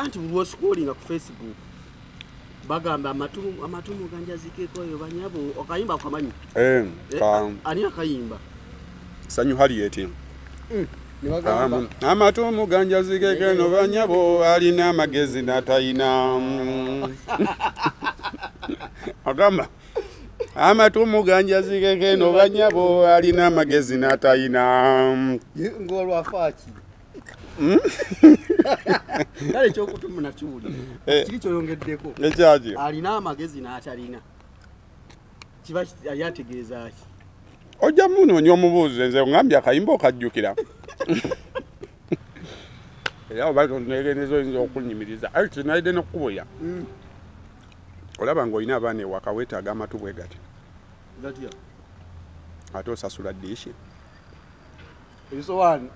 anti bwo scrolling ku Facebook bagamba amatumu ganjazikeko yo banyabo okayimba kamanyi ani akayimba sanyu Harriet amatumu ganjazikeke no banyabo alina amagezi natayina agamba amatumu ganjazikeke no banyabo alina amagezi natayina ngolwa afaki kale kyokutuma nachuli kiri kyoyongeddeko ekyaje alina amagezi n'atalina kiba yategeeza ki ojja munoonya omubuuzo nze ngambye akayimba okajjukira era oba tonegeneza oyinza okunyimiriza ayi kinaidde n'okkuboya olaba ng'olina abaana ewaka weetaaga amatu bwe gati ate osasula diishi ebisowaani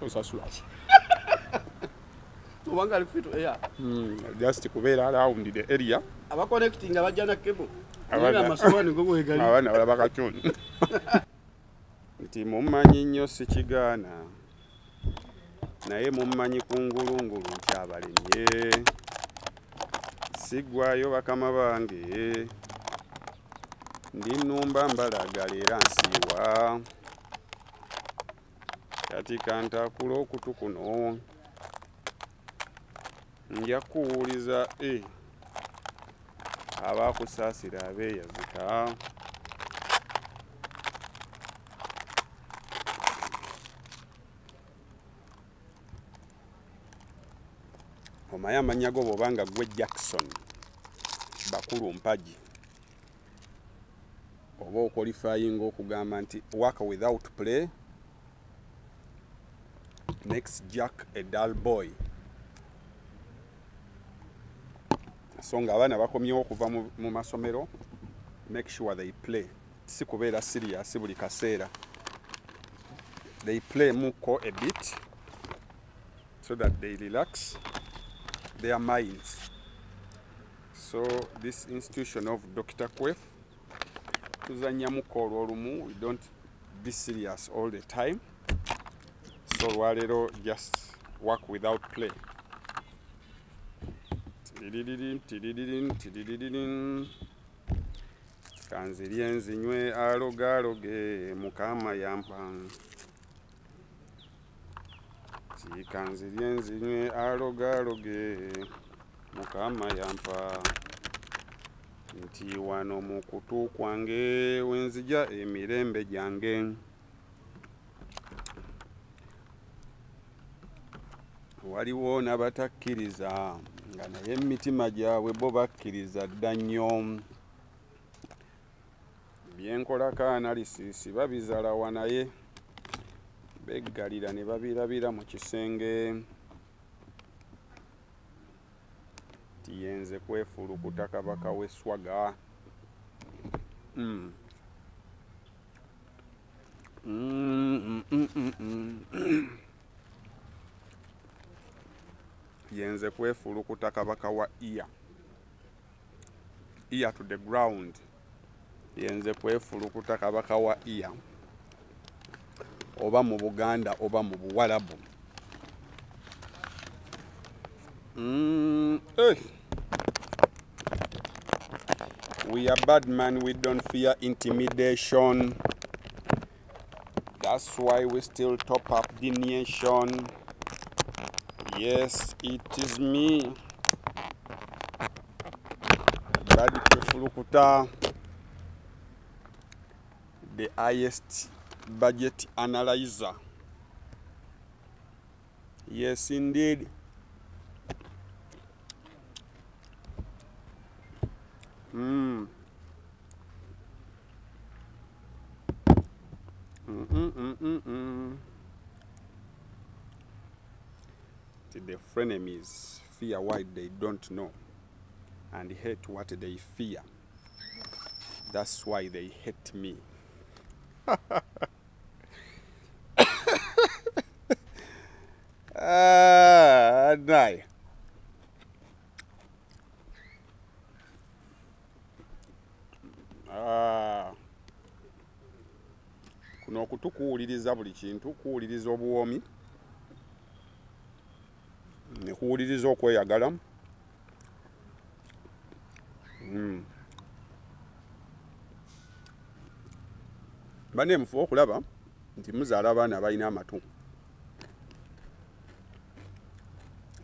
osasula obanga ali kufito just kubeera around the area abaconnecting abajja na cable amasowaani gobwegali abaana balaba kakyoni nti mumanyi nnyo sikigaana naye mumanyi kungulungulu nkyabalemye siggwayo bakama bange ndi nnumba mbalagala era nsiiwa kati kantakula okutu kuno nja kuwuliza abakusaasira abeeyazika omaye amannya go bw'obanga gwe Jackson bakulu mpagi oba okwalifyinga okugamba nti work without play makes Jack a dull boy. So nga abaana bakomyewo okuva mu masomero make sure they play si kubeera serious buli kaseera they play muko a bit so that they relax their minds. So this institution of Dr. Kwef tuzanya muko olwolumu, we don't be serious all the time. So lwaleero just work without play. Kanzirye nzinywe aloge mukama yampa kanzirye nzinywe aloge mukama yampa nti wano mu kutu kwange wenzija emirembe gyange waliwo n'abatakkiriza nga naye emitima gyabwe bo bakkiriza dda nnyo byenkolako analysis babizalawa naye beggalira ne babirabira mu kisenge tiyenze kwefulukuta kabaka w'esswaga yenze kwefulukuta kabaka wa ear to the ground yenze kwefulukuta kabaka wa ear oba mu Buganda oba mu Buwarabu we are bad man, we don't fear intimidation. That's why we still top up the nation. Yes, it is me, Badi Kwefulukuta, the highest budget analyzer. Yes, indeed. The frenemies fear what they don't know and hate what they fear. That's why they hate me. Die. Kuno okutukuwuliriza buli kintu, kuwuliriza obuwomi ne kuwuliriza okweyagala. Bane mufu okulaba nti muzaala abaana abalina amatu.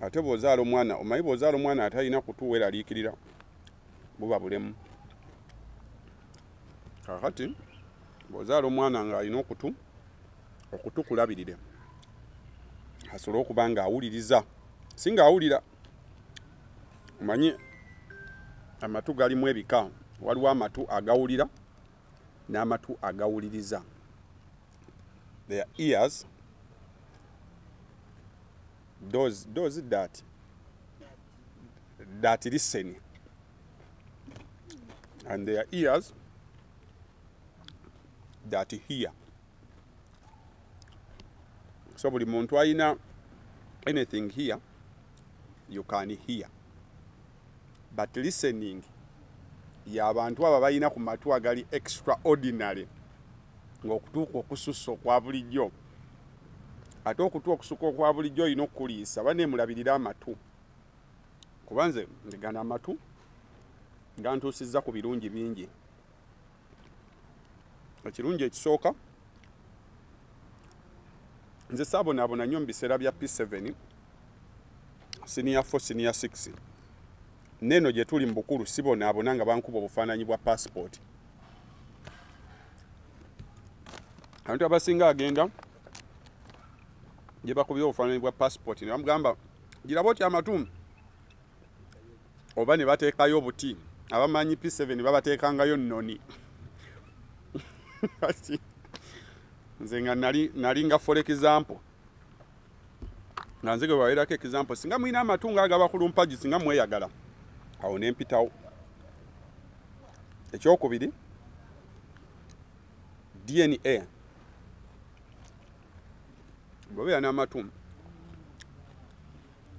Ate bw'ozaala omwana, omanyi bw'ozaala omwana atalina kutu weeraliikirira buba bulemu. Kakati bw'ozaala omwana ng'alina okutu kulabirire asobole okuba ng'awuliriza, si ng'awulira. Omanyi amatu galimu ebika, waliwo amatu agawulira n'amatu agawuliriza. Their ears, those that listen, and their ears that hear. So buli muntu alina anything here you can hear, but listening y'abantu abo balina ku matu agali extraordinary, ng'okutuuka okusussa okwa bulijjo. Ate okutuuka okusukka okwa bulijjo olina okukuliisa baneemulabirira amatu, kuba nze ndigana amatu nga ntuusizza ku birungi bingi. Ekirungi ekisooka, nze saabonaabona nnyo mu biseera bya P7 senior 4 senior 6 neno gye tuli mu bukulu sibonaabona nga bankuba obufaananyi bwa passport. Abantu abasinga agenda gye bakubira obufaananyi bwa passport ne bamugamba giraba otya amatu, oba ne bateekayo obuti. Abamanyi P7 babateekangayo nnoni. Nze nga nali nga for example nga nze ge baweerako example, singa mulina amatu ng'agaba ku lumpagi, singa mweyagala, awo ne mpitawo. Ekyokubiri, DNA. Bw'obeera n'amatu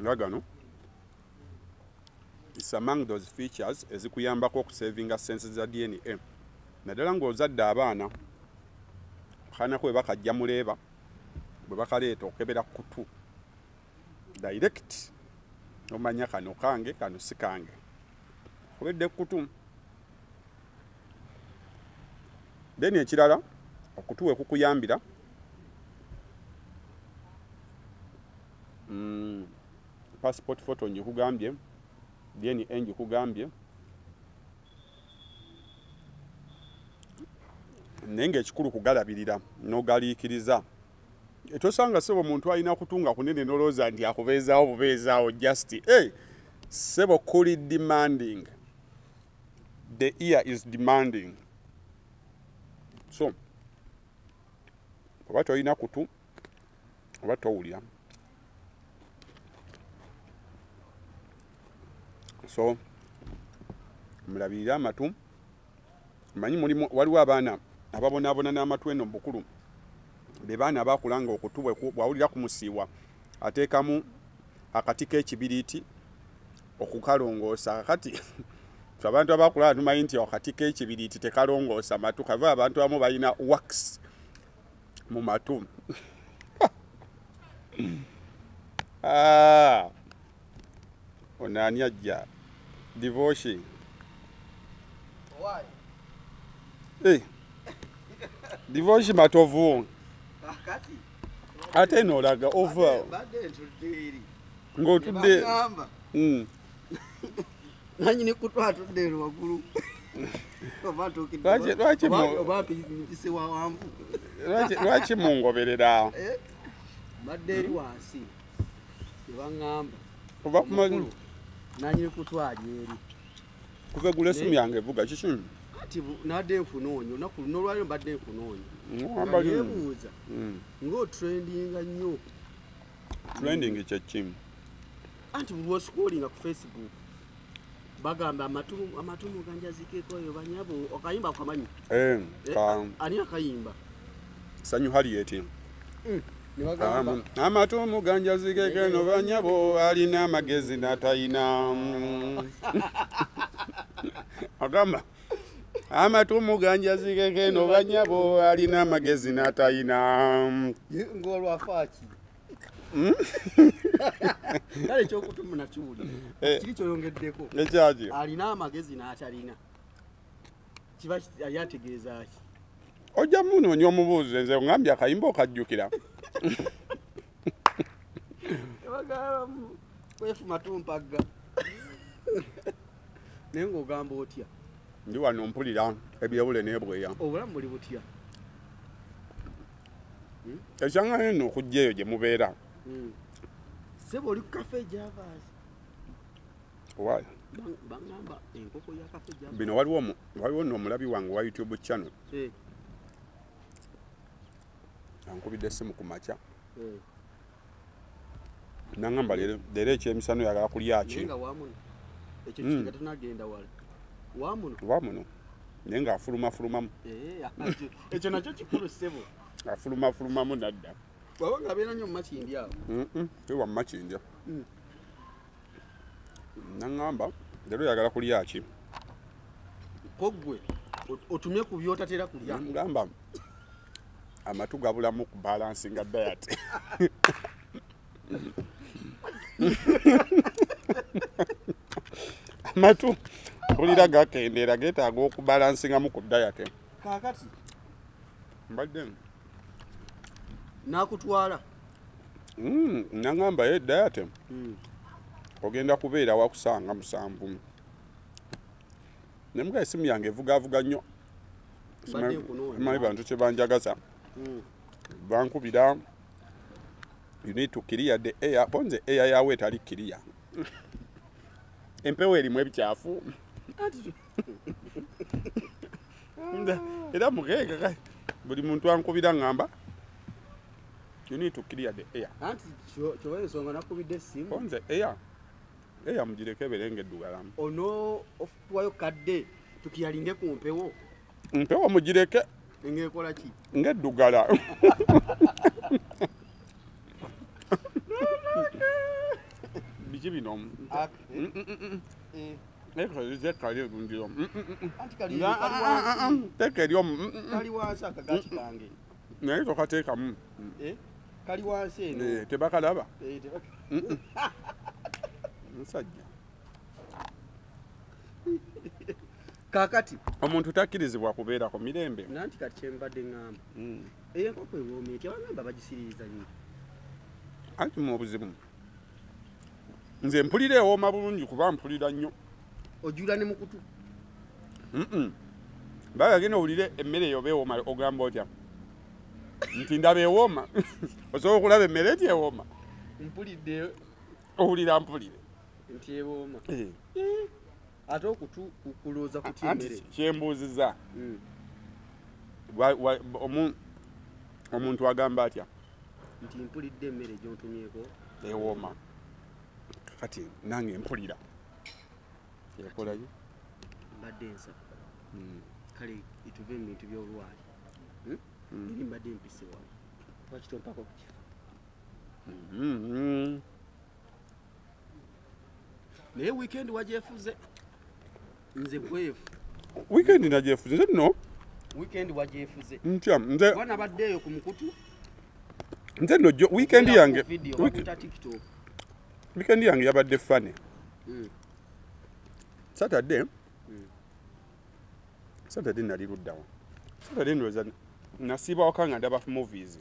nga gano, it's among those features ezikuyambako okusavinga sense za DNA. Naddala ng'ozadde abaana, akaanako bwe bakajja muleeba, bwe bakaleeta okebera kutu direct, omanya kano kange kano si kange, kubedde kutu. Then ekirala, okutu we kukuyambira passport photo njikugambye, DNA njikugambye, naye ng'ekikulu kugalabirira n'ogaliikiriza. Etosanga sebo muntu alina kutunga kunene noloza nti akubeezaawo bubeezaawo just sebo kuli demanding. The ear is demanding. So oba tolina kutu oba towulira. So mulabirira amatu. Manyi waliwo abaana ababonaabona n'amatu eno bukulu, be baana abakulanga okutu bwawulira kumusiiwa ateekamu akati k'ekibiriiti okukalongoosa. Kati abantu abakulanga tumanyi nti akati k'ekibiriiti tekalongoosa matu, kava abantu abamu balina wax mu matu. Ono ani ajja divorce. Divorce matovu. Ate n'olaga ova. Ng'otudde. Nanyi ne kutwa atudde waggulu. Lwaki mungoberera? Badde eri wansi. Tebaŋŋamba. Kuba kumanyi. Nanyi ne kutwa eri. Kuva gula esimu yange evuga kiki? Ati nadde nkunoonya olunaku luno olwaliro mbadde nkunoonya. Yeebuuza ng'otrendinga nnyo. Trending kye ki? Anti buli oscrollinga ku Facebook bagamba amatu muganjazikeko oyo banyabo akayimba akamanyi. Ani akayimba? Sanyu Harriet. Amatu muganjazikeko eno banyabo alina amagezi n'atayina. Agamba amatu muganjazikeko eno banyabo alina amagezi n'atayina. Ng'olwafaaki. Kale ky'okutumu nakiwulira. Kiri ky'oyongeddeko. Ekyaki? Alina amagezi n'atalina. Kiba yali ategeeza ki? Ojja munoonya omubuuze nze ngambye akayimba okajjukira. Ebagalamu kwefuma tumpagga. Naye ng'ogamba otya? Ndi wano mpulira ebyewule n'ebweya. Obulamu buli butya? Ekyangana nno okujja eyo gye mubeera. Sebo oli ku kafe gy'abaazi. Why? Bangamba enkoko ya kafe gy'abaazi. Bino waliwo nno omulabi wange wa YouTube channel. Ankubidde essimu ku makya. Nangamba leero ekyemisano yagala kulya ki? Nga wamuno. Ekyo kinga tunagenda wala. Wamuno. Wamuno. Naye ng'afulumafulumamu. Ekyo nakyo kikulu ssebo. Afulumafulumamu nadda. Baba ng'abeera nnyo mu makindi awo. Tewa mu makindi. Nangamba leero yagala kulya ki? Koggwe otumye ku by'otatera kulya. Ngamba amatu gabulamu ku balansinga diet. Amatu bulira gakendeera geetaaga okubalansingamu ku diet. Kaakati Mbadde n'akutwala. Nangamba ye diet ogenda kubeera wakusanga 7. Nemuga esimu yange evugaavuga nnyo. Simanyi bantu kye banjagaza. Bankubira you need to clear the air. Ponze air yawe etali clear. Empewo erimu ebikyafu. Era mugeeka buli muntu ankubira ngamba you need to clear the air. Anti kyowa ensonga nakubidde essimu. Ponze air mugireke ebeere ng'eddugalamu. Ono ofuwayo kadde tukiyalinde ku mpewo. Mpewo mugireke. Ng'ekola ki? Ng'eddugala. Biki bino? Teeka eryomu. Kali wansi akagati kange. Naye tokateekamu. Kali wansi eno. Tebakalaba? Musajja. Kaakati omuntu takkirizibwa kubeerako mirembe. Nanti kati kyembadde ngamba. Enkoko ewooma etya bagamba bagisiriiza nnyo. Anti mu obuzibu. Nze mpulira ewooma bulungi kuba mpulira nnyo. Ojula ne mukutu. Bagagenda owulire emmere eyo beewooma ogamba otya? Nti ndaba ewooma. Osobola okulaba emmere eti ewooma. Mpulidde. Owulira mpulire. Nti ewooma. Ate okutu kulooza kutya emmere. Kyembuuziza. Omuntu agamba atya? Nti mpulidde emmere gy'ontumyeko. Ewooma. Kati nange mpulira. Yakolayo? Mbadde nsa. Kale ituve mu bintu by'olwali. Eri mbadde mpise wano. Lwaki tompako ku kifo? Naye weekend wagyefuze. Nze bwefu. Weekend nagyefuze nze nno. Weekend wagyefuze. Ntya nze. Wana baddeyo ku mukutu. Nze nno weekend yange. TikTok. Weekend yange yabadde fane. Saturday. Saturday nali luddawa. Saturday ndoza nasiba wakanga ndaba movies.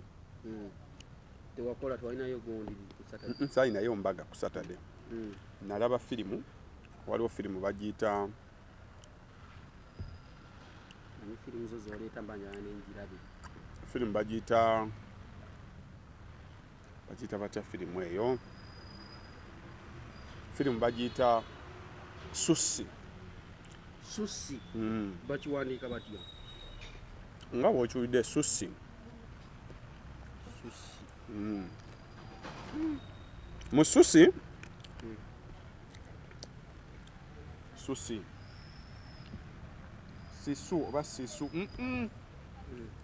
Tewakola twalinayo gondi ku Saturday. Sayinayo mbaga ku Saturday. Nalaba filimu. Waliwo filimu bagiyita filimu zo zoleeta mbanja n'enjirabi. Filimu bagiyita batya filimu eyo. Filimu bagiyita Susi. Susi. Bakiwandiika batya? Nga bw'okiwulidde Susi. Susi. Mu Susi. Susi. Sisu oba Sisu.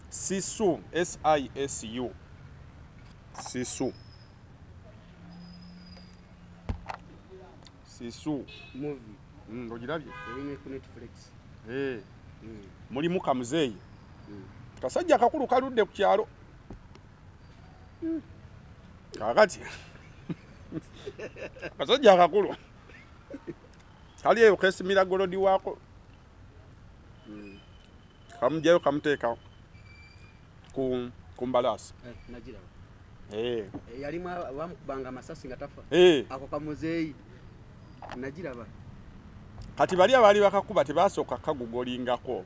Sisu. S-I-S-U. Sisu. Sisu. Movie. Ogirabye? Eri ku Netflix. Mulimu kamuzeeyi. Kasajja akakulu kaludde ku kyalo. kakati kasajja akakulu kali eyo kesimira golodi wako kamujjayo kamuteeka ku mbalasi najiraba yalimu bamukubanga amasasi nga tafa ako kamuzeeyi najiraba kati bali abali bakakuba tebasooka kagugolingako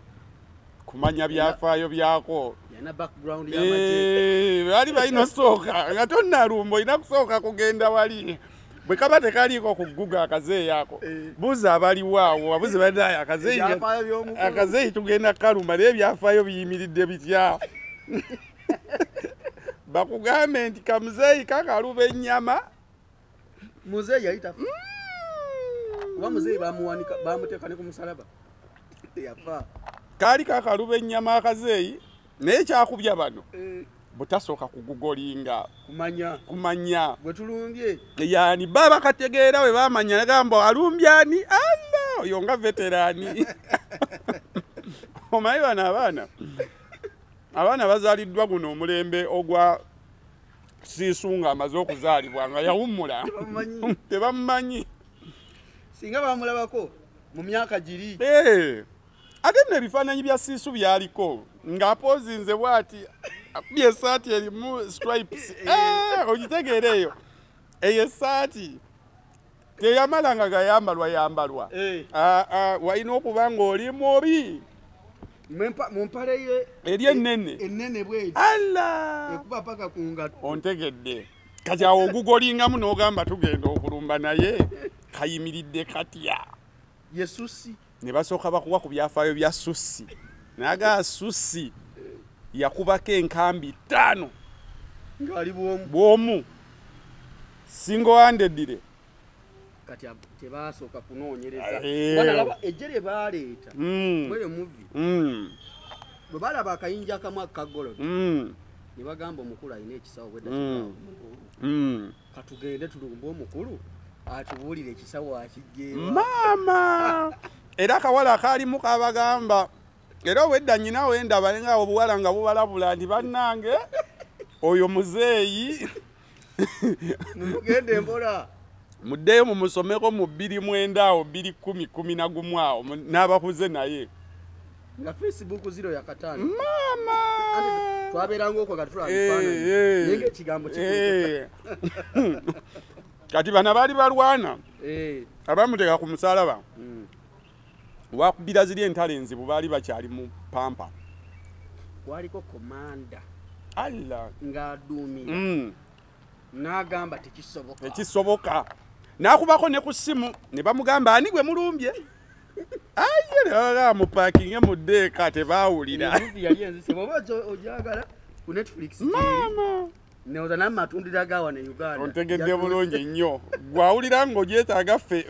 kumanya byafaayo byako yana background y'amagye bali balina sooka nga tonnalumba olina kusooka kugenda wali bwe kaba tekaliko ku Google akazeeyi ako buuza abaliwaawo wabuze baddayo akazeeyi tugenda kalumba naye ebyafaayo biyimiridde bitya bakugambe nti kamuzeeyi kakaluba ennyama muzeeyi yali tafa oba muzeeyi bamuteeka ne ku musalaba yafa kaali kakaluba ennyama akazeeyi naye kyakubya bano butasooka kugugolinga kumanya bwe tulumbye yani baba kategeera we bamanya nagamba alumbye ani alla oyo nga veterani omanyi bano abaana bazaaliddwa guno omulembe ogwa Siisu nga amaze okuzaalibwa nga yawummula tebamumanyi singa bamulabako mu myaka giri ate nno ebifaananyi bya Siisu byaliko ng'apoozinze bw'ati akubye essaati erimu stripes ogitegeera eyo essaati teyamala nga gayambalwa walina okuba ng'oli mubi mu mpale ye eri ennene bweti ekuba paka ku ngatto ontegedde kati awo ogugolingamu n'ogamba tugenda okulumba naye kayimiridde katya ye Susi ne basooka bakuwa ku byafaayo bya Susi naga Susi yakubako enkambi 5 ngali bwomu single-handedly kati tebasooka kunoonyereza banalaba ejjere baaleeta mweyo muvi bwe balaba akayinja akamu akagolodi ne bagamba omukulu alina ekisawo bwedda katugende tulumbe omukulu atubuulire ekisawo akijjeewa maama era akawala akaalimu kabagamba era obwedda nnyina wendaba nga obuwala nga bubalabula nti bannange oyo muzeeyi mugende mpola muddeyo mumusomeko mu 2 awo 2:11 awo n'abakuze naye nga Facebook 0 yakatano maama twabeeranga okwo nga tutulabifaananyi naye ekigambo kati bana baali balwana abamuteeka ku musalaba wakubira ziri entale enzibu baali bakyali mu pampa waliko komanda alla ng'aduumira n'agamba tekisoboka n'akubako ne ku ssimu ne bamugamba ani gwe mulumbye aye ne mupaakinge mu ddeeka tebaawulira yali enzise bwoba ojagala ku Netflix maama neoza namatundira gawa ne Uganda ontegedde bulungi nnyo gwawulira ng'ogyetaaga ffe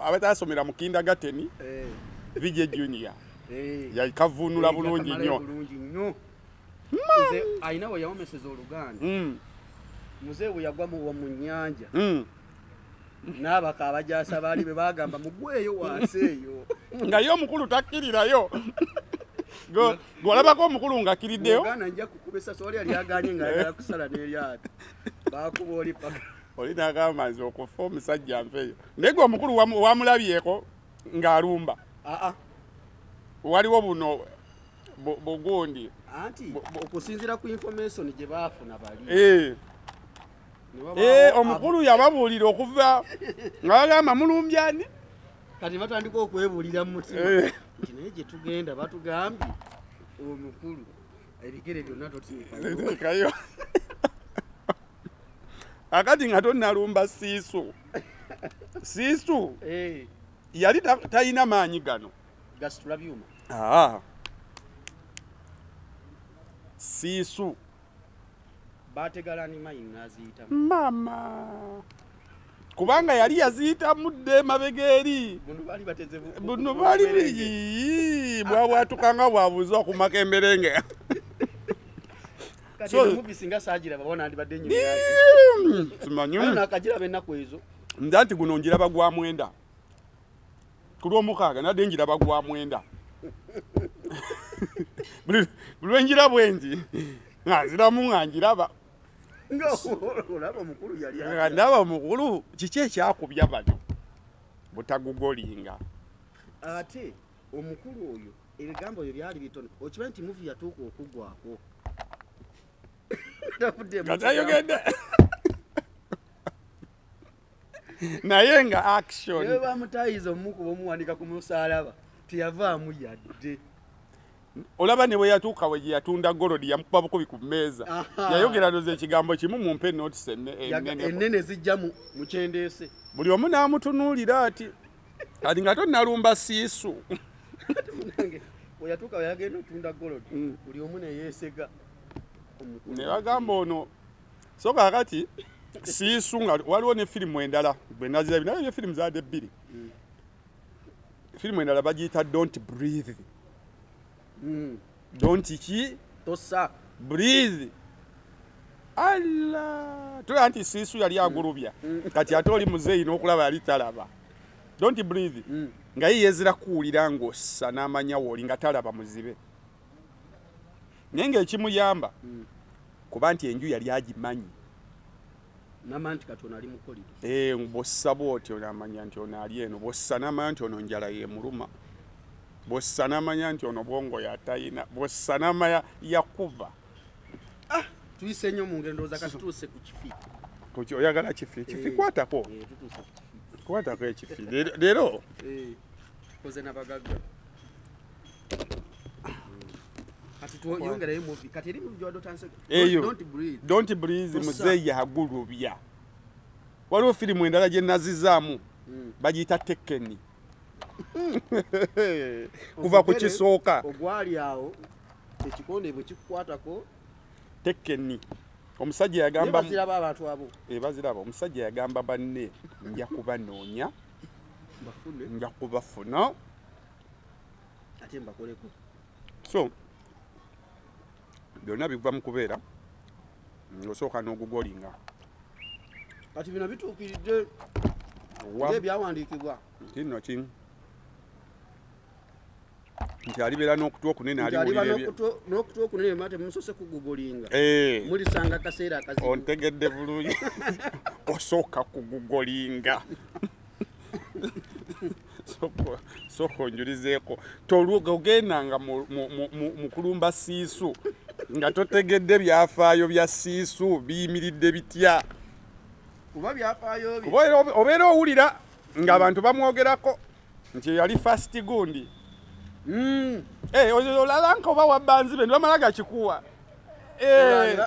abatasomera mu kindergarten VJ Junior yakavuunula bulungi nnyo nze ayina we yawomeseza Oluganda muzeeyi we yagwa mu nnyanja n'abaka abajasa baali be bagamba mugweyo wansi eyo nga ye omukulu takkirirayo gwolabako omukulu ng'akkiriddeyo Uganda nja kukuba essasi wali yali aganye ng'ayagala kusala n'eryato bakuba oli paka oli n'agamba nze okufa omusajja nfeyo naye gwe omukulu wamulabyeko ng'alumba waliwo buno bugundi anti okusinziira ku information gye baafuna bali omukulu yababuulira okuva nga bagamba mulumbyani kati batandika okwebuulira mu mutima nti naye gye tugenda batugambye omukulu ebigere byonna totiikayo akati nga tonnalumba Siisu yali talina maanyi gano gasitula byuma Siisu bategalani mayi ngaziyita mama kubanga yali yaziyitamu dde mabega eri buno bali bwabwatukanga bwabuuza okumaka emberenge nza nti guno njiraba gwa mwenda ku lw'omukaaga nadde njiraba gwa mwenda buli lwenjira bwenji nga nziramu nga njiraba olaba omukulu yali ndaba omukulu kiki ekyakubya bano butagugolinga ate omukulu oyo ebigambo byo byali bitono okimanyi nti muvi yatuuka okugwako atayogedde naye nga action naye bamutayiza omukuba omuwanika ku musaalaba teyavaamu yadde olaba ne bwe yatuuka we gye yatunda golodi yamukuba bukubi ku mmeeza yayogera noza ekigambo kimu mumpe notice ennene zijja mu kyendeese buli omu n'amutunuulira ati kati nga tonnalumba siisu we yatuuka weyagenda otunda golodi buli omu neyeesega ne bagamba ono so kakati siisu nga waliwo ne firimu endala bwe nazirabye naye firimu zaadde bbiri firimu endala bagiyita don't breathe don't ki tosa breathe alla tola nti siisu yali agulubya kati ate oli muzeeyi n'okulaba yali talaba don't breathe nga yeyezera kuwulira ng'ossa n'amanya wooli nga talaba muzibe naye ng'ekimuyamba kuba nti enju yali agimanyi namanya nti kati ono ali mu kolido bw'ossa bw'otyo n'amanya nti ono ali eno bw'ossa n'amanya nti ono njala yeemuluma bw'ossa n'amanya nti ono bwongo yatayina bw'ossa n'amanya yakuba tuyise nnyo mu ngeri ndowooza kati tutuuse ku kifi oyagala kifi kifi kwatako kwatako ekifi leero koze nabagagga kati yongerayo muvi kati eri muvi gyodotanse eyo don't breathe muzeeyi agulubya waliwo firimu endala gye nazizaamu bagiyita tekeni kuva ku kisooka ogwali awo ekikonde bwe kikukwatako tekeni omusajja yagamba baziraba abantu abo baziraba omusajja yagamba banne nja kubanoonya nja kubafuna ate mbakoleko so byonna biva mu kubeera ng'osooka n'ogugolinga kati bino bituukiridde ebyawandiikibwa kino ki nti alibeera n'okutu okunene n'okutu okunene mate musose kugugolinga mulisanga akaseera akazibu ontegedde bulungi osooka kugugolinga soko onjulizeeko togendanga mu kulumba siisu nga totegedde byafaayo bya siisu biyimiridde bitya kuba byafaayo obeera owulira ng'abantu bamwogerako nti yali fast gundi olaba nka oba wabbanzibe ne bamala gakikuwa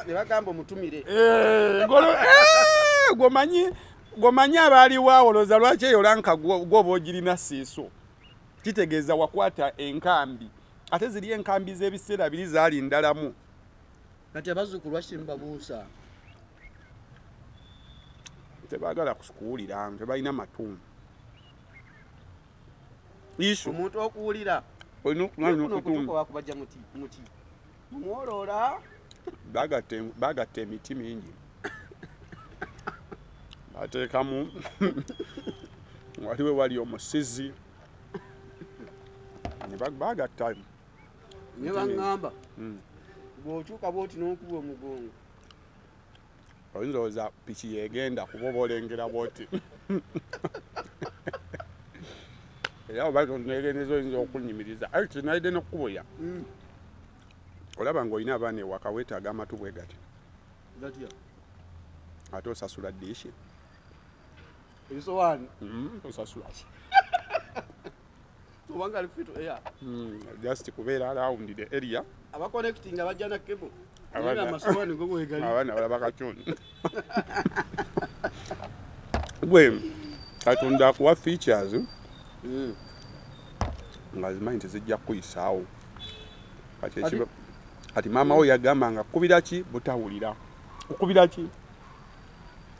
ne bagamba omutumire gwomanyi abaaliwo awoloza lwaki eyo lanka gwoba ogirina siiso kitegeeza wakwata enkambi ate ziri enkambi z'ebiseera biri zaali ndalamu kati abazzukulu bakimbabuusa tebaagala kuwulira tebalina matu isu omuntu okuwulira kubajja muti mumwoloola bagatta emiti mingi bateekamu waliwe wali omusizi bagatta ne baŋŋamba bw'okyuka bwoti n'okuba omugongo oyinza piki yegenda kuba oba olengera bwoti era oba negeneza oyinza okunyimiriza aye kinayidde n'okkuboya olaba ng'olina abaana ewaka weetaaga amatu bwe gati ate osasula diishi ebisowaani osasula obanga ali fito just kubeera around the area abakonekitinga bajja na kebo amasowaani go bwegali abaana balaba kakyoni gwe katonda akuwa features nga zimanyi tezijja kuyisaawo kati maama wo yagamba nga kubira ki butawulira okubira ki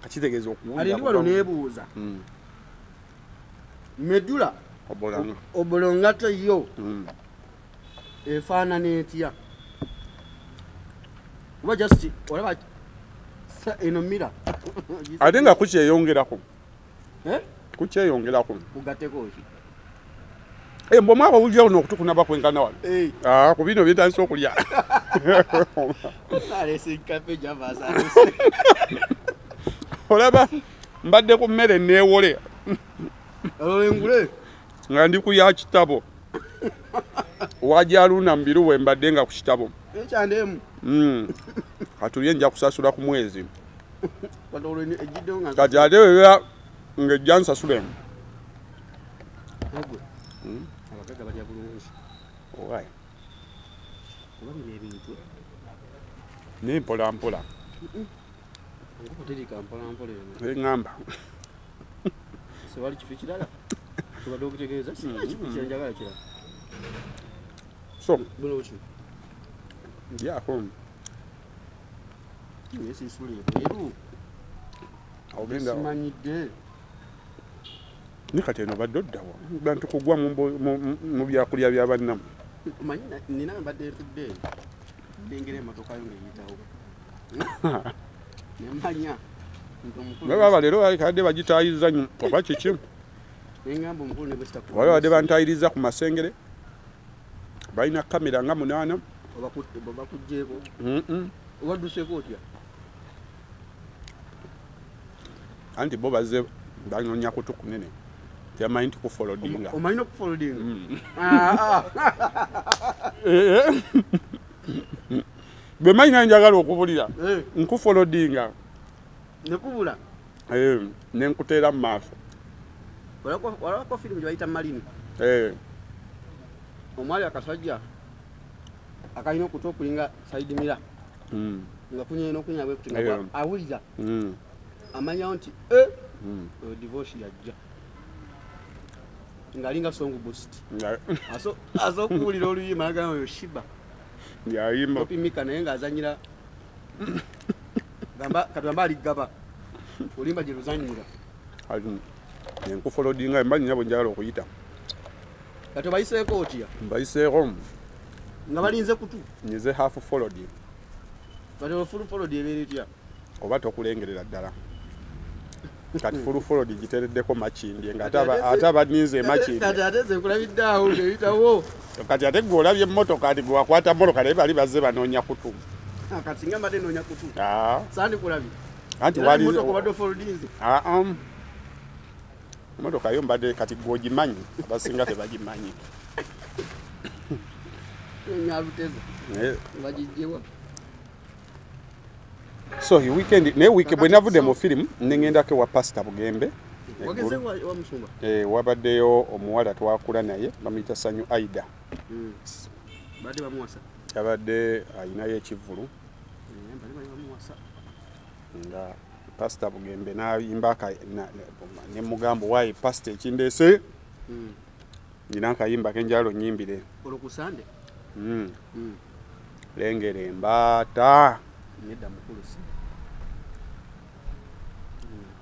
kakitegeeza okuwulira alindi wano neebuuza medula obolongato yo efaanana etya oba just olaba eno mira ate nga kukyeyongerako kukyeyongerako kugateko ki mbwe mwaba wulirawo n'okutukunaba kwenkana wano ku bino byetandisa okulya alese kafe javasa olaba mbadde ku mmere neewole olengule nga ndi ku ya kitabo wajaluna mbiruwe mbadde nga ku kitabo ekyandemu katulye nja kusasula ku mwezi patoloni ejidde nga kati ate weya nga ejja nsasule agwe abagaga balya bulungi owaye olabira ebintu ni mpolampola ngokuterika mpolampola eŋŋamba sewali kifi kirala tubadde okutegeeza kifi kyanjagala kirala so buno ki ndyako yesisule bweru ogenda simanyidde ni kati eno badde oddawa bantu kugwa mu byakulya bya bannamu omanyi nina mbadde ntudde ndengera emotoka yo ng'eyitawo nemanya baba leero kadde bagitayiza oba kiki nengamba omukulu ne bwesitaku wali badde bantayiriza ku masengere balina kamera nga 8 obakugyeko obadduseko otya anti bo bazze banoonya kutu kunene tebamanyi nti kufolodinga omanyi okufolodinga bwe manyi naye njagala okubulira nkufolodinga nekubula nenkuteera mu maaso walako firimu gyebayita malini omwali akasajja akalina okuta okulinga saidi mira nga kunyena okunya bwekuti nga awulira amanyawo nti divorce yajja ngaalinga song boost aso okuwulira oluyimba agamba oyo shiba yayimba opimika naye ng'azanyira katugamba aligaba olimba gye luzanyira enkufolodinga embanyi nabo njagala okuyita kati obayiseeko otya mbayiseeko nga balinze kutu nyize half folodi kati full folodi ebeera etya oba tokulengerera ddala kati full folodi gitereddeko makindye nga ate abaninze emakindye kati ate ze nkulabidde awo ng'eyitawo kati ate gwe olabye emmotoka ati gwe wakwata mmotoka naye bali bazze banoonya kutu kati nga mbadde noonya kutu sandikulabye anti waliimotoka obadde ofolodinze emmotoka yo mbadde kati gwe ogimanyi abasinga tebagimanyi nyaluteza bagijjewa so weekend naye wiiki bwe navudde mu firimu neŋŋendako ewa pasita bugembe wabaddeyo omuwala twakula naye bamuyita Sanyu Aida yabadde ayinayo ekivulu nga pasita bugembe nayimbaka nemugamba waayi pasita ekindeese nina akayimba kenjalo nyimbire olokusande lengera embaata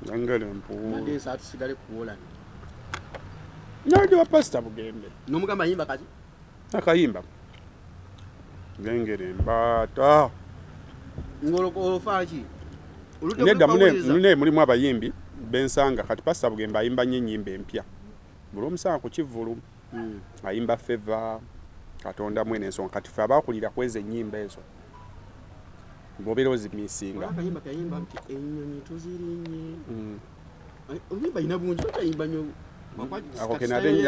lengera empuulu nadi wa pasita bugembe nomugamba yimba kati akayimba lengera embaata ngolofaki nedda mune mulimu abayimbi bensanga kati pasita bugembe ayimba nnyo ennyimba empya buli omusanga ku kivulu ayimba feva katonda mwene ensonga kati fe abakulira kweza ennyimba ezo bobeera ozimisinga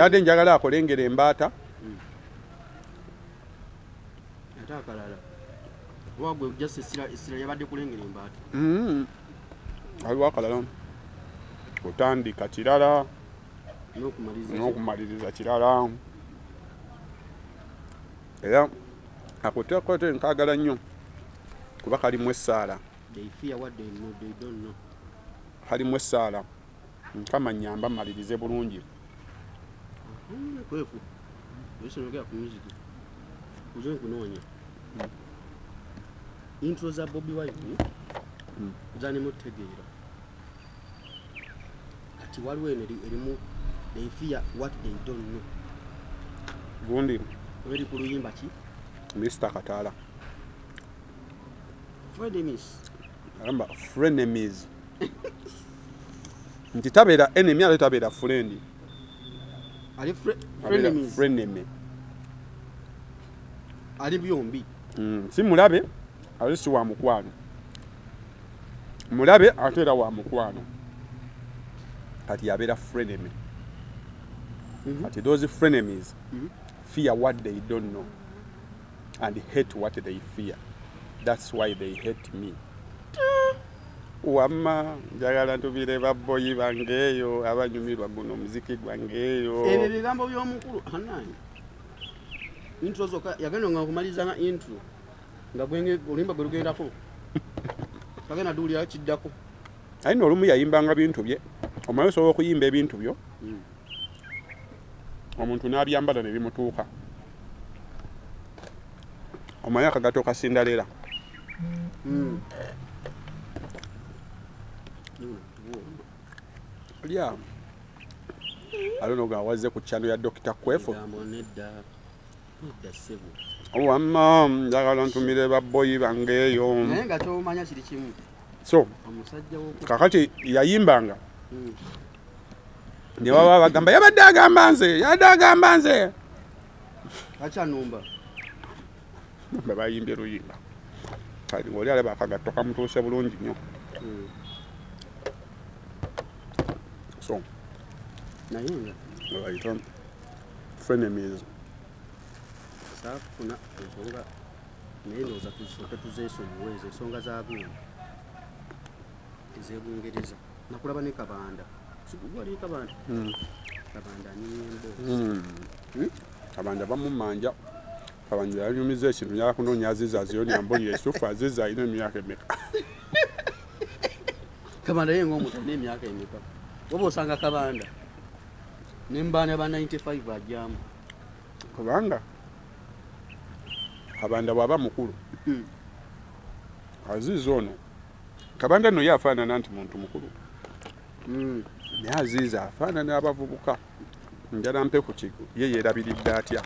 ate njagala akolengera embaata ate akalala wagwe essira yabadde kulengera embaata waliwo akalala otandika kirala n'okumaliriza kirala era akuteekote nkagala nnyo kuba kalimu essaala kalimu essaala nkama nnyamba mmalirize bulungi intro za Bobi Wine zanemutegeera ati waliwo eno erimu they fear what they don't know gundi weri ku luyimba ki Mr. Katala frenemies nti tabeera enemy ate tabeera friend ali frenemy ali byombi si mulabe ali si wa mukwano mulabe ate era wa mukwano kati yabeera frenemy kati those frenemies fear what they don't know and hate what they fear. That's why they hate me. Wamma njagala ntubire babboyi bangeeyo abanyumirwa guno muziki gwangeeyo. Ebyo bigambo by'omukulu hanani. Intro zoka yagenda nga kumaliza nga intro. Nga gwenge olimba gwe lugendako. Kagenda dulya kiddako. Ayino olumu yayimbanga bintu bye. Omayo sobola okuyimba ebintu byo. Omuntu n'abyambala ne bimutuuka. Omayo akagato kasindalera. Yeah. I don't know what's the channel ya Dr. Kwefo. Wamma njagala ntumire babboyi bangeeyo. Naye nga tomanya kiri kimu. So omusajja wo kakati yayimbanga. Ne baba bagamba yabadde agamba nze. Acha numba. Baba yimbye luyimba. Kali ngoli alaba akagato kamutuuse bulungi nnyo. So nayinga right frenemies safuna ensonga naye ndowooza tusooke tuzeesonyiweze ensonga z'abuuni ez'ebungereza nakulaba ne kabanda sigugwali kabanda kabanda anyimyembo kabanda bamumanja kabanda yanyumiza ekintu nyala kunoonya aziza aziyoni amboni yesufu aziza alina emyaka emeka kabanda ye ng'omuntu alina emyaka emeka oba osanga kabanda nembaana ba 95 ajjamu kubanga kabanda bw'aba mukulu aziza ono kabanda nno ye afaanana nti muntu mukulu naye aziza afaanana abavubuka njala mpe ku kigo ye yeerabiridde atya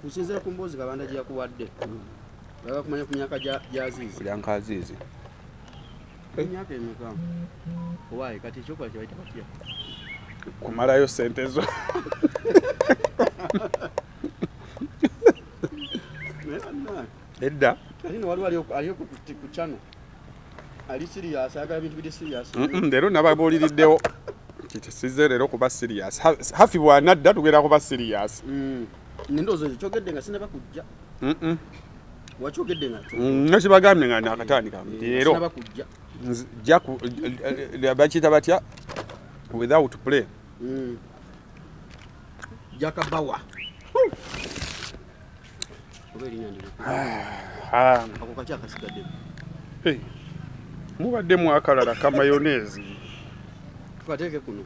kusinziira ku mboozi kabanda gye yakuwadde baba kumanya ku myaka gy'azizi kulyanka azizi emyaka emeka owaaye kati ekyokola kye bayita batya kumalayo sente zo edda alina waliwo aliyo ku channel ali serious agala bintu bidi serious leero nababuuliriddewo kitisize leero kuba serious hafi bwanadda tugenda kuba serious nendoozo kyogedde nga sinaba kujja wakyogedde nga nakibagambye nga nakatandika leero sinaba kujja bakiyita batya without play jakabawa oba erinya ndiro ako kaki akasigadde mubaddemu akalala ka mayonnaise tukateeke kuno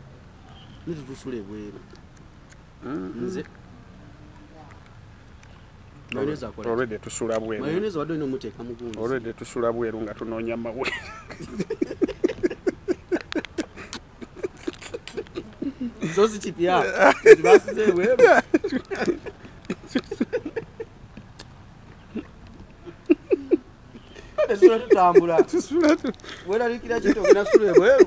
nitutusula ebweru nze mayonnaise akola already tusula bweru mayonnaise wadde olina omuteeka mu gundi already tusula bweru nga tunoonya mawere zozi kipya basize ebweru esula tutambula weralikira kito kinasula ebweru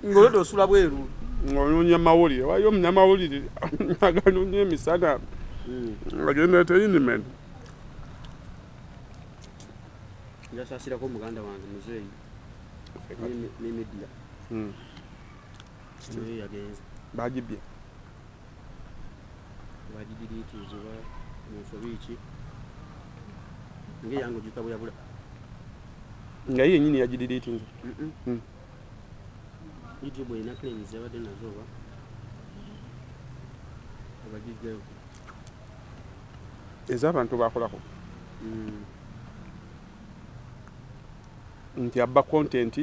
ngolode osula bweru ng'onoonya mawulire wayo omunyamawulire aganoonya emisana agenda entertainment njasaasirako muganda wange muzeeyi ne media naye yagenze bagibye bagidiriitiizibwa munsobiiki ngaeyange ogikabulabula nga ye yennyini yagidiriitinze youtube erina claims yabadde nazo oba abagiggeyo ez'abantu bakolako nti abba content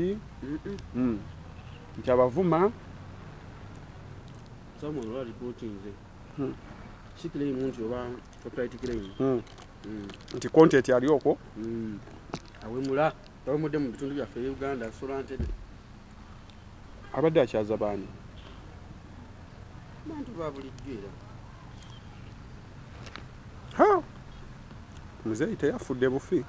nti abavuma someone oba reportinze si claim nti oba copyright claim nti content ali okwo awemula awemudde mu bitundu byaffe e Uganda solantede abadde akyaza baani bantu ba bulijjo era muzeeyi teyafudde bufi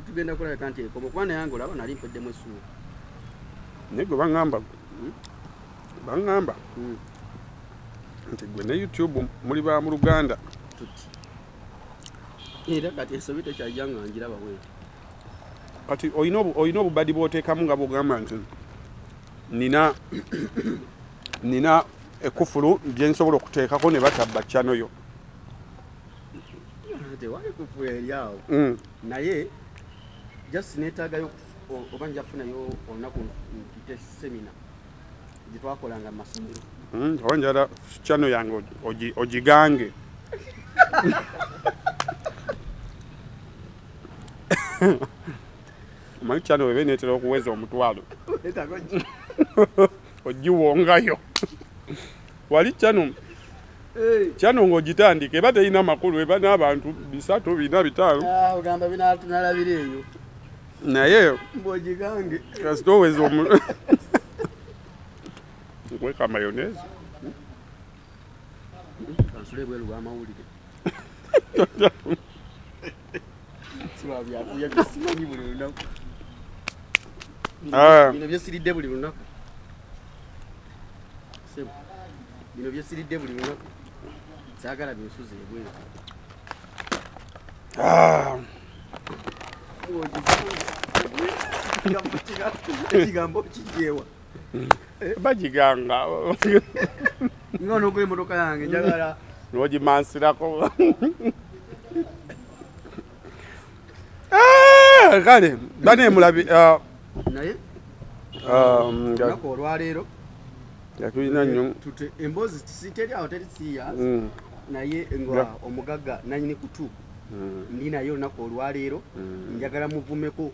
tugenda kulabeka nti ekoma kuba nayange olaba nali mpeddemu essuubi naye gwe baŋŋamba nti gwe ne YouTube muli ba mu Luganda tuti era kati esobi tekyajjanga ngira bawete kati oyina obubadi bw'oteekamu nga bw'ogamba nti nina ekufulu gye nsobola okuteekako ne batabba channel yo tewali kufulu eri awo naye just neetaagayo oba njafunayo olunaku mpite semina gye twakolanga mu masomero oba njala channel yange ogigange omanyi channel weba neetera okuweza omutwalo ogiwongayo wali channel ng'ogitandika eba terina makulu eba n'abantu 3 4 5 ogamba binatunalabira eyo naye mbwogigange kasita oweza nkweka mayonnaise kansule ebweru bw'amawulire siba byakuya bisimanyi buli lunaku bino byesiridde buli lunaku bino byesiridde buli lunaku saagala byensuze ebweru ekigambo kijewa bagiganga nga onogula emotoka yange njagala n'ogimansirako kale bane mulabi naye nako olwaleero yatulina nnyo tute emboozi siteri awo teri serious naye nga omugagga nanyini kutu ndi naye olunaku olwaleero njagala muvumeko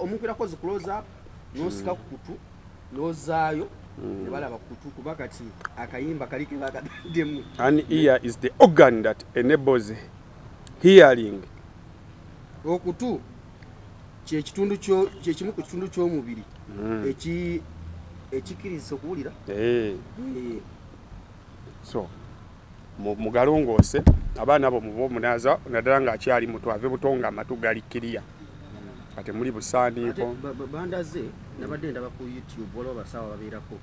omumpirako ziclose up nosika ku kutu nozaayo ne balaba kutu kuba kati akayimba kali ke bakadaddemu. An ear is the organ that enables hearing. Okutu kyekitundu kyekimu ku kitundu ky'omubiri ekikiriza okuwulira. So mugalongoose abaana abo mubo munaza naddala ng'akyali muto ave butonga amatu gali kiriya ate muli busaaniiko bandaze nabadde ndaba ku YouTube waliwo basawo babeerako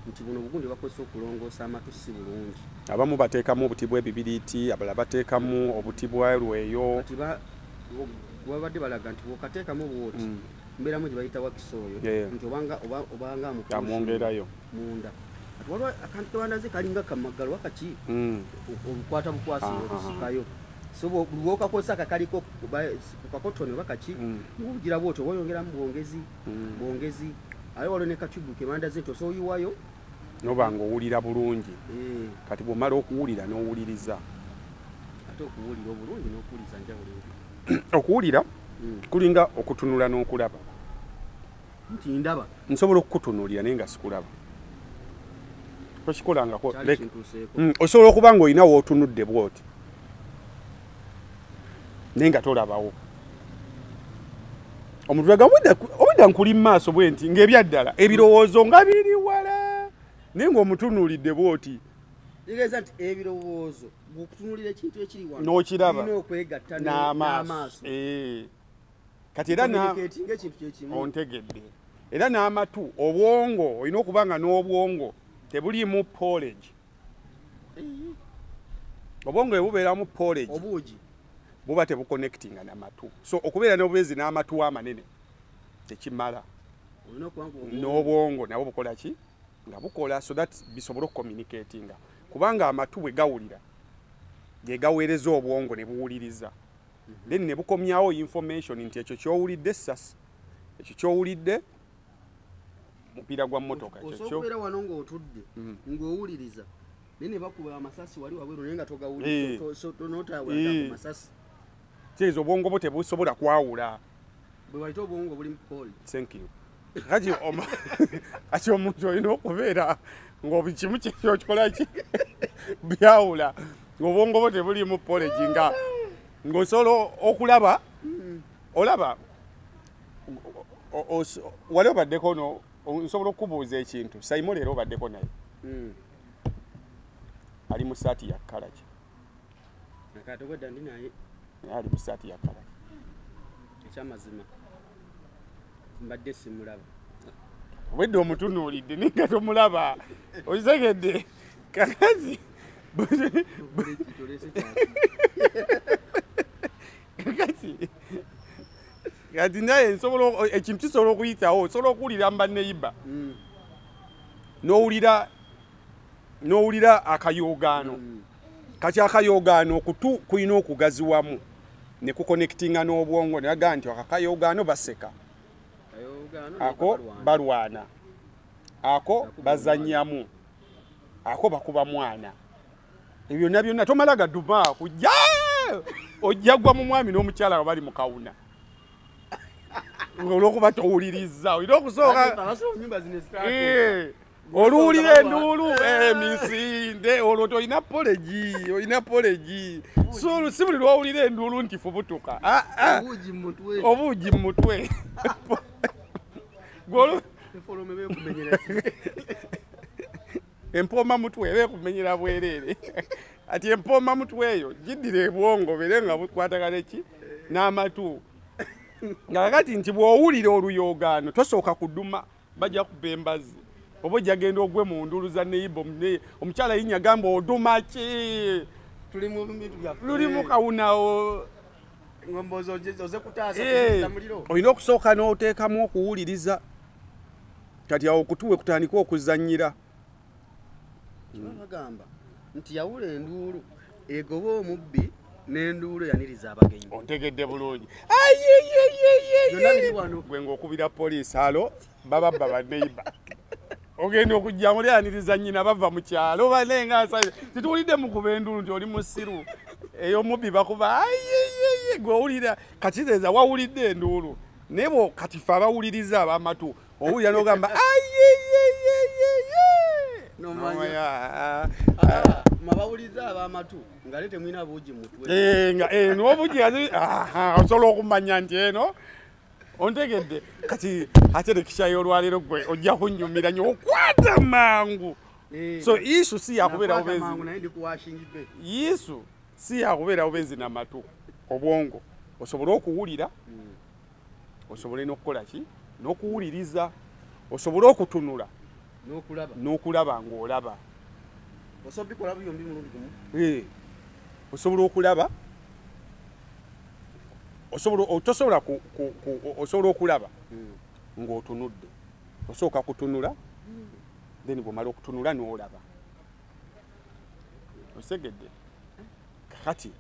nti buno obugundi bakozesa okulongoosa amatu si bulungi. Abamu bateekamu obuti bw'ebibiriiti abalala bateekamu obuti bwa lweyo babadde balaga nti bwokateekamu bwoti mbeeramu gye bayita wakisooyo nti obanga amwongerayo munda waliwo akantu kebandaze kalinga kamagalo wakati obukwata bukwasi okusikayo so bwokakozesa kakaliko ku kakotoni oba kaki obugira bwotyo oyongeramu bwongezi ayo waliwo ne katubu kebandaze nti osoyiwayo noba ng'owulira bulungi kati bw'omala okuwulira n'owuliriza ate okuwulira obulungi n'okuwuliza njawulo okuwulira kulinga okutunula n'okulaba nti ndaba nsobola okukutunuulira naye nga sikulaba tokikolangako osobola okuba ng'olina w'otunudde bwoti naye nga tolabawo omuntu laga obudda nkuli mu maaso bwe nti ng'ebyaddala ebirowoozo nga biri wala naye ng'omutunuulidde bwoti kitegeeza nti ebirowoozo bw'okutunuulira ekintu ekiri wano n'okiraba okwegatta n'amaaso kati era ontegedde era n'amatu obwongo olina okuba nga n'obwongo tebulimu porridge obwongo bwe bubeeramu porridge obuugi buba tebuconnectinga n'amatu so okubeera n'obwezi n'amatu amanene tekimala n'obwongo nabo bukola ki nga bukola so that bisobole okucommunicatinga kubanga amatu bwe gawulira ge gaweereza obwongo ne buwuliriza then ne bukomyawo information nti ekyo ky'owulidde sasi ekyo ky'owulidde mupiira gwa mmotoka osobola wano ng'otudde ng'owuliriza naye ne bakuba amasasi wali wabweru naye nga togawulira masasi kitegeeza obwongo bwo tebusobola kwawula bwe bayita obwongo buli mukoli thank you kati omuntu olina okubeera ng'obu kimu kyokikola ki byawula ng'obwongo bwo tebulimu porridge ng'osobola okulaba olaba wali obaddeko nsobola okubuuza ekintu Simon leero obaddeko naye ali mu saati ya kkala ki ali mu saati ya kkala ekyamazima mbadde simulaba obwedde omutunuulidde naye nga tomulaba okitegedde kakazi kati naye ekintu kisobola okuyitawo osobola okuwulira mbanneyiba n'owulira akayoogaano kati akayoogaano okutu kulina okugaziwamu ne kuconnectinga n'obwongo ne bagaa nti akayoogaano baseka ako balwana ako bazannyamu ako bakuba mwana ebyo byonna tomala gaduma kujja ojja gwa mu mwami n'omukyala bali mu kawuna olwokuba towuliriza olina okusooka oluwulira enduulu emisinde olwo tolina polegi si buli lwowulira enduulu nti fubutuka obuugi mu mutwe empooma mutwe eba ekumenyera bwereere ati empooma mutwe eyo giddira ebwongo bere nga bukwatagana ki n'amatu nga kati nti bw'owulira oluyoogaano tosooka kuduma bajja kuba embazi oba ojja genda ogwe mu ndulu za neyiba omukyala yinya gamba oduma ki luli mu kawunawo olina okusooka n'oteekamu okuwuliriza kati awo okutuwe kutandika okuzannyira bagamba nti yawula enduulu egoba omubbi n'enduulu yaniriza abagenyi ontegedde bulungi gwe ng'okubira poliisi alo bababba baneiba ogenda okujja muli yaniriza nnyina bava mu kyalo banenga tituwulidde mukuba enduulu nti oli musiru ey'omubbi bakuba gwewulira kati teeza wawulidde enduulu naye bo kati fe abawuliriza ab'amatu owulira n'ogamba mabawuliza ab'amatu ngale temwina buugi mutwe n'obuugi osobola okumanya nti eno ontegedde kati ate lekishayo olwaleero gwe ojja kunnyumira nnyo okwata mangu so isu si yakubeera yisu si yakubeera bubezi n'amatu obwongo osobole okuwulira osobole n'okukola ki n'okuwuliriza osobole okutunula n'okulaba ng'olaba osobola okulaba tosobola osobola okulaba ng'otunudde osooka kutunula then bw'omala okutunula n'olaba osegedde kati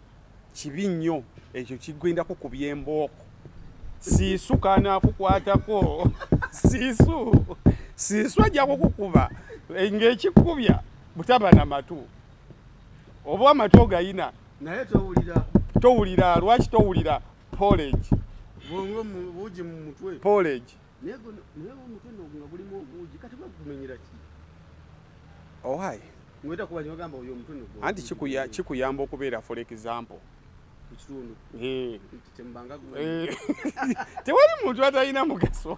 kibi nnyo ekyo kigwendako ku byembooko siisu kaanaakukwatako siisu ajja kukukuba ng'ekikubya butaba na matu oba amatu ogayina naye towulira lwaki towulira porridge porridge owai anti kikuyamba okubeera for example tewali muntu atalina mugaso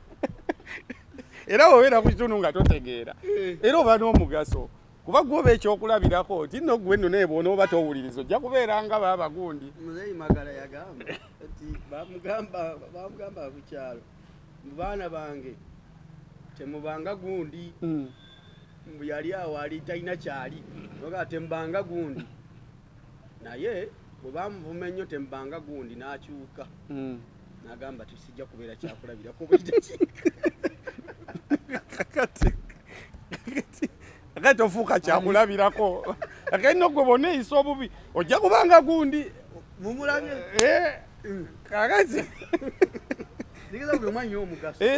era wobeera ku kitundu nga totegeera era oba n'omugaso kuba gwoba ekyokulabirako ti nno gwe nno naye bwona oba towuliriza ojja kubeera nga baba gundi muzeyi magala yagamba ati bamugamba ku kyalo mu baana bange temubanga gundi yali awo ali talina kyali oga tembanga gundi naye bwe bamuvuma ennyo tembanga gundi n'akyuka n'agamba tisijja kubeera kyakulabirako akati ofuuka kyakulabirako akati nno gwe bonna eyisa obubi ojja kubanga gundi mumulabye kakati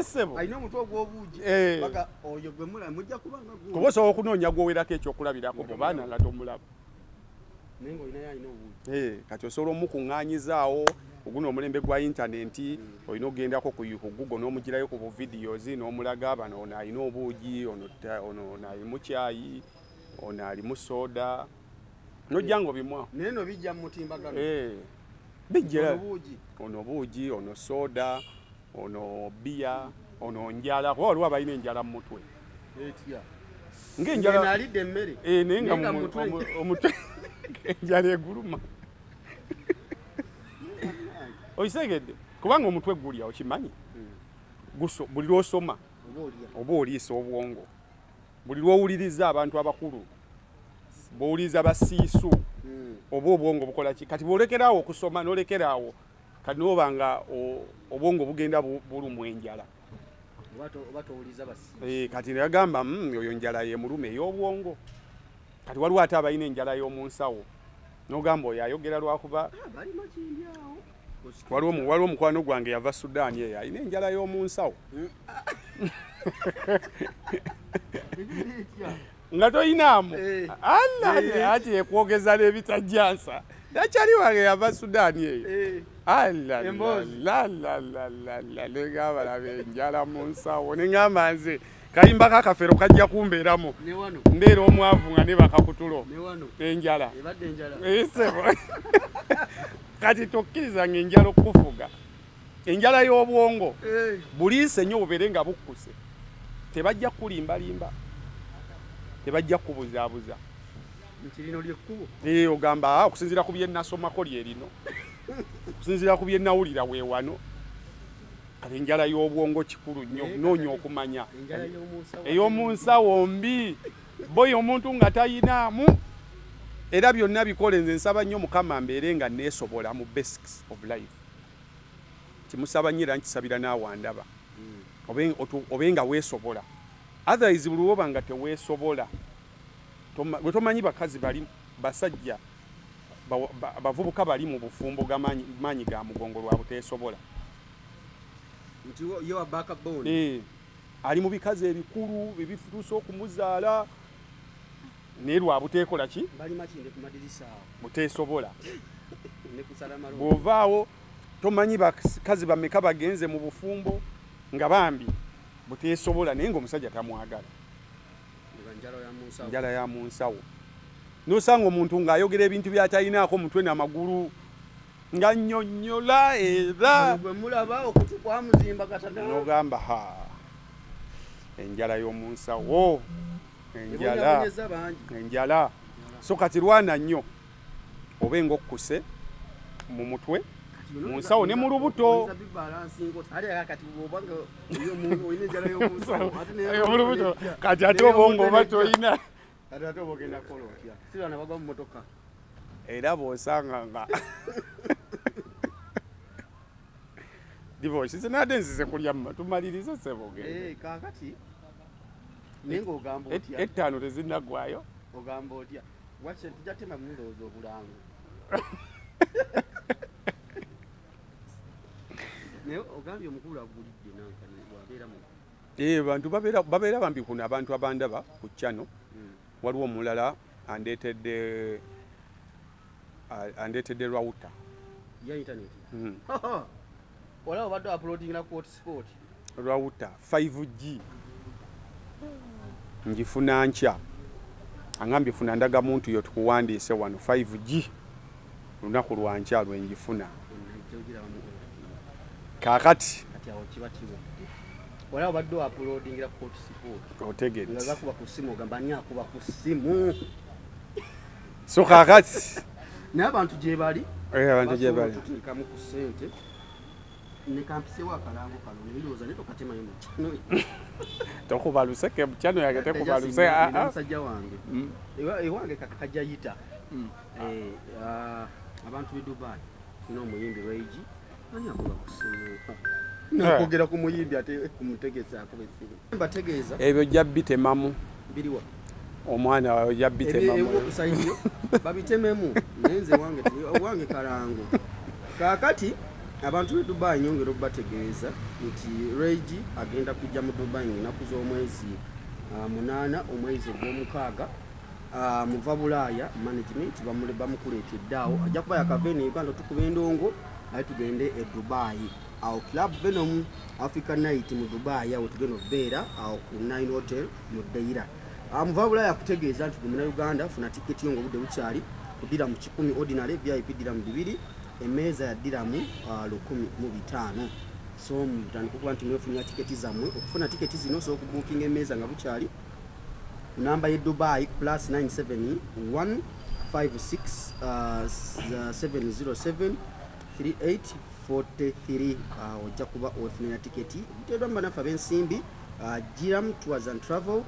sebo alina omutwe ogw'obuugi paka oyo gwe mulaba mujja kubanga gundi kuba osobola okunoonya gwowerako ekyokulabirako mu baana nga tomulaba naye ng'olinayo alina obuugi kati osobola omukuŋŋaanyizaawo oguno omulembe gwa intaneti olina ogendako ku Google n'omugirayo ku videos n'omulaga bano ono alina obuugi ono ali mu kyayi ono ali mu soda nojja ng'obimwa naye no bijja mu mutimbagano bijja ono buugi ono soda ono bia ono njala kuba waliwo abalina enjala mu mutwe ng'enjala alidde emmere naye nga omutwe enjala eguluma oisegedde kubanga omutwe gulya okimanyi buli lwosoma oba oliisa obwongo buli lwowuliriza abantu abakulu bowuliza basiisu oba obwongo bukola ki kati bwolekerawo okusoma n'olekerawo kati n'obanga obwongo bugenda bulumu enjala kati neyagamba oyo njala ye mulume ey'obwongo kati waliwo ate abalina enjala y'omu nsawo n'ogamba oyo ayogera lwakuba waliwo omukwano gwange yava Sudaani eyo alina enjala y'omu nsawo nga toyinaamu ati ekwogeza n'ebitajjansa yakyali wange yava Sudaani eyo negamba laba enjala mu nsawo neŋŋamba nze kayimba kakafero kajja kumbeeramu mbeera omwavu nga ne bakakutulo enjala esebo kati tokkiriza nga enjala okufuga enjala y'obwongo buliise nnyo bubeere nga bukkuse tebajja kulimbalimba tebajja kubuzaabuza ogamba okusinziira ku bye nasomako lyerino okusinziira ku bye nawulira weewano kati enjala y'obwongo kikulu nnyo noonya okumanya ey'omu nsawo mbi boyo omuntu nga tayinaamu era byonna bikole nze nsaba nnyo Mukama mbeere nga neesobola mu basics of life kimusaba nnyo era nkisabira n'awandaba obe nga weesobola otherwise buli woba nga teweesobola bwe tomanyi bakazi bali basajja bavubuka bali mu bufumbo maanyi ga mugongo lwa buteesobola ali mu bikazi ebikulu bibituusa okumuzaala naye lwa buteekola ki buteesobola bw'ovaawo tomanyi bakazi bameka bagenze mu bufumbo nga bambi buteesobola naye ng'omusajja tamwagala njala ya mu nsawo nosanga omuntu ng'ayogera ebintu by'atalinaako mutwe n'amagulu nga nnyonnyola era n'ogamba enjala y'omu nsawo enjala so kati lwana nnyo obe ng'okkuse mu mutwe mu nsawo ne mu lubuto kati ate obwongo oba toyina era bw'osanga nga divorce sinadde nzize kulya tumalirize seboge kakati nenga ogamba otya ettaano tezinnagwayo ogamba otya wache tujatema muloozo obulango ne ogambye omukulu agulidde nankani wabeera mu bantu babeera bambi kuno abantu abandaba ku channel waliwo omulala andeetedde router ya internet wala obadde uploading na quote sport router 5G njifuna nkya angambye funa ndaga muntu yo tukuwandiise wano 5G lunaku lwankya lwenjifuna kakati awo kibatiwa wala obadde uploading na quote sport otegedde ngaza kuba ku simu ogamba ani akuba ku simu so kakati n'abantu gye bali abantu gye bali tutikamu ku ssente ne kampisewo akalango kano ndowooza ne tokatemayo mu kino tokubaluse ke mukyano yage tekubaluse musajja wange ewange kakajayita abantu b'e Dubai tulina omuyimbi Reigi ani akuba ku simu nakwogera ku muyimbi ate kumutegesa akuba essimu mbategeeza ebyo ojja bitemamu biriwa omwana wawe ojja bitemamu babitememu naye nze wange kalango kakati abantu b'e Dubai nyongera okubategeeza nti Reigi agenda kujja mu Dubai ennaku z'omwezi 8 omwezi ogw'omukaaga muva Bulaaya management bamukuleetedde awo ajja kuba yakava eno Uganda tukuba endongo aye tugende e Dubai awo Club Venom Africa Night mu Dubai awo tugenda okubeera awo ku 9 Hotel mu Deira muva Bulaaya akutegeeza nti gwe Uganda funa tiketi yo ng'obudde bukyali kudira mu 10 ordinary VIP dira mu 2 emeeza ya diramu 1,500 so mutandika okuba nti mwefunira tiketi zammwe okufuna tiketi zino so okubuukinga emeeza nga bukyali namba ye Dubai +971 56 707 3843 ojja kuba ofunira tiketi biteddwa mbanafu ab'ensimbi Giram Tours and Travel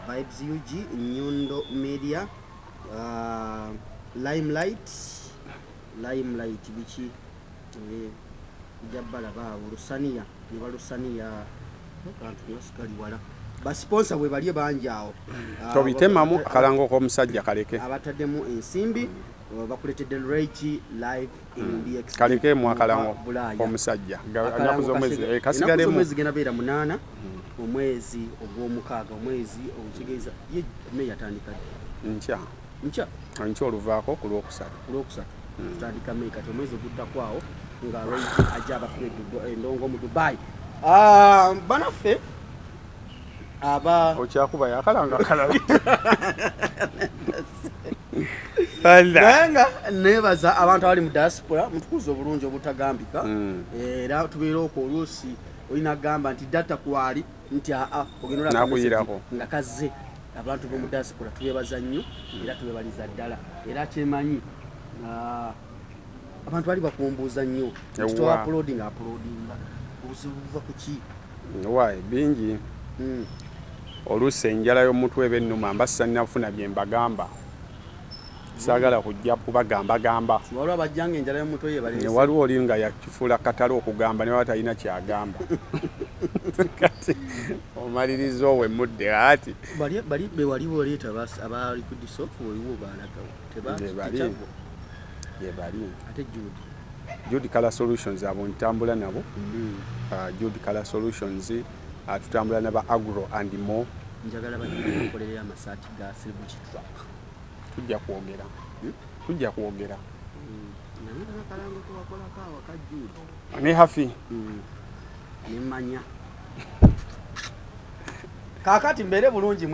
Vibes UG Nyondo Media Limelight biki jabbala baawo Lusania ne balusania kantu nasikali wala basponsa bwe balye bangi awo tobitemamu akalango k'omusajja kaleke abataddemu ensimbi bakuletedde Rage live in DX kaleke mu akalango k'omusajja ennaku z'omwezi kasigalemu omwezi gena beera 8 omwezi ogw'omukaaga omwezi obutegeeza ye me yatandika nkya oluvaako ku lwokusatu tutandika me kati omwezi oguddakwawo nga Rage ajja abakuledde endongo mu Dubai banaffe aba okyakuba yakalanga kalala Nanga nebaza abantu abali mu diaspora mutukuzo obulungi obutagambika era tubeera okwo oluusi olina gamba nti data kwali nti ogenera nakuyirako nga kaze abantu bo mu diaspora tubebaza nnyo era tubebaliza ddala era kyemanyi abantu bali bakumbuuza nnyo uploadinga obuzibu buva ku ki bingi oluusi enjala y'omutwe eb'ennuma mbassa nnafuna bye mbagamba saagala kujja kubagambagamba waliwo abajjanga enjala y'omutwe ye baleese waliwo oli nga yakifuula katale okugamba ne waba talina kyagamba kati omaliriza owemmudde ati bali be waliwo oleeta abali ku disofu waliwo balagawo yebali ate Jude Color Solutions abo ntambula nabo Jude Color Solutions tutambula naba Agro and More njagala bakolerera amasaati ga Celebrity Truck tujja kwogera ne hafi nemanya kakati mbere bulungi